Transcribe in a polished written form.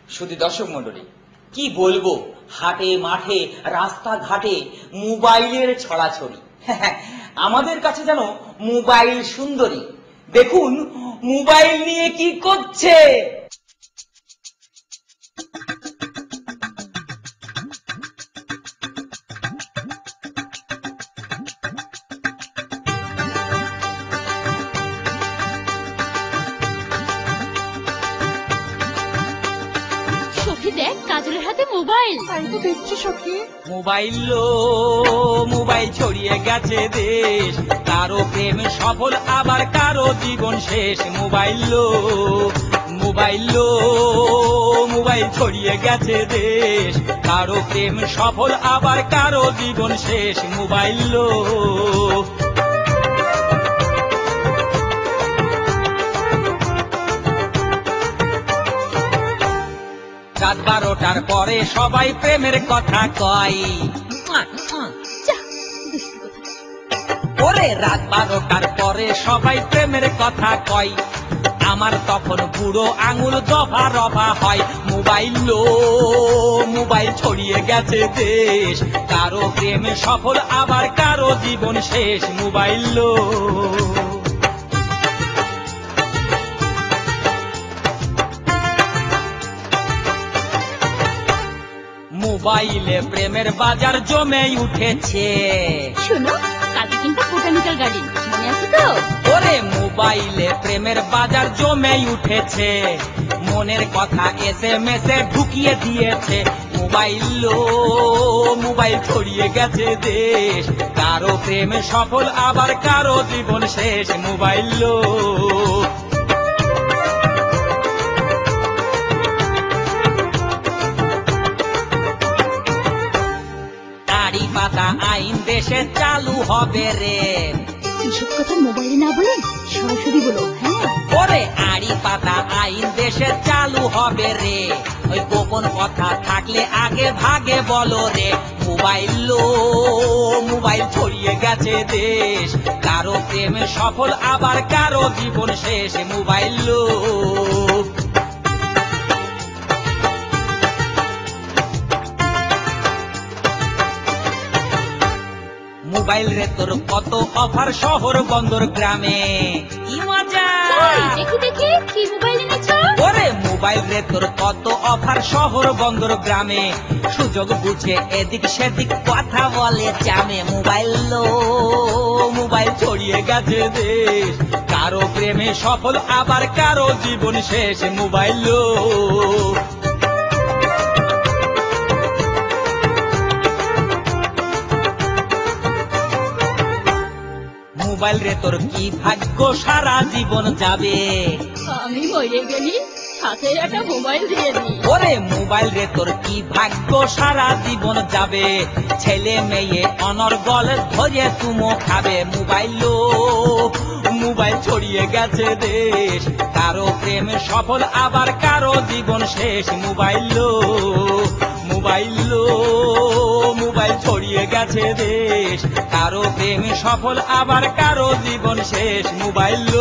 শুধু দর্শক মন্ডলী, কি বলবো, হাটে মাঠে রাস্তাঘাটে মোবাইলের ছড়াছড়ি। আমাদের কাছে যেন মোবাইল সুন্দরী। দেখুন মোবাইল নিয়ে কি করছে। দেখ কাজলের হাতে মোবাইল। তাই তো দেখছি সখী। মোবাইল মোবাইল ছড়িয়ে গেছে দেশ, কারো প্রেম সফল আবার কারো জীবন শেষ। মোবাইল মোবাইল মোবাইল ছড়িয়ে গেছে দেশ, কারো প্রেম সফল আবার কারো জীবন শেষ। মোবাইল রাত 12টার পরে সবাই প্রেমের কথা কয়। ওরে রাত 12টার পরে সবাই প্রেমের কথা কয়, আমার তখন বুড়ো আঙুল দফা রফা হয়। মোবাইল মোবাইল ছড়িয়ে গেছে দেশ, কারো প্রেম সফল আবার কারো জীবন শেষ। মোবাইল মোবাইলে প্রেমের বাজার জমে উঠেছে। শোনো, কালকে কিন্তু বোটানিক্যাল গার্ডেন, মনে আছে তো? ওরে মোবাইলে প্রেমের বাজার জমে উঠেছে, মনের কথা SMS এ ঢুকিয়ে দিয়েছে। মোবাইল মোবাইল ছড়িয়ে গেছে দেশ, কারো প্রেম সফল আবার কারো জীবন শেষ। মোবাইল পাতা আইন দেশে চালু হবে রে। এসব কথা মোবাইলে না বলে সরাসরি বলো। হ্যাঁ, ওরে আড়ি পাতা আইন দেশে চালু হবে রে, ওই গোপন কথা থাকলে আগে ভাগে বলো রে। মোবাইল মোবাইল ছড়িয়ে গেছে দেশ, কারো প্রেম সফল আবার কারো জীবন শেষ। মোবাইল মোবাইল রে তোর কত অফার শহর বন্দর গ্রামে। কি মজা! দেখি দেখি কি মোবাইল এনেছো? ওরে মোবাইল রে তোর কত অফার শহর বন্দর গ্রামে, সুযোগ বুঝে এদিক সেদিক কথা বলে জামে। মোবাইল মোবাইল ছড়িয়ে গেছে দেশ, কারো প্রেমে সফল আবার কারো জীবন শেষ। মোবাইল মোবাইল রে তোর কি ভাগ্য সারা জীবন যাবে। আমি মরে গেলি সাথে একটা মোবাইল দিয়ে দিই। ওরে মোবাইল রে তোর কি ভাগ্য সারা জীবন যাবে, ছেলে মেয়ে অনর্গল ধরে তুমো খাবে। মোবাইল মোবাইল ছড়িয়ে গেছে দেশ, কারো প্রেম সফল আবার কারো জীবন শেষ। মোবাইল মোবাইল মোবাইল ছড়িয়ে গেছে দেশ, কারো প্রেম সফল আবার কারো জীবন শেষ। মোবাইল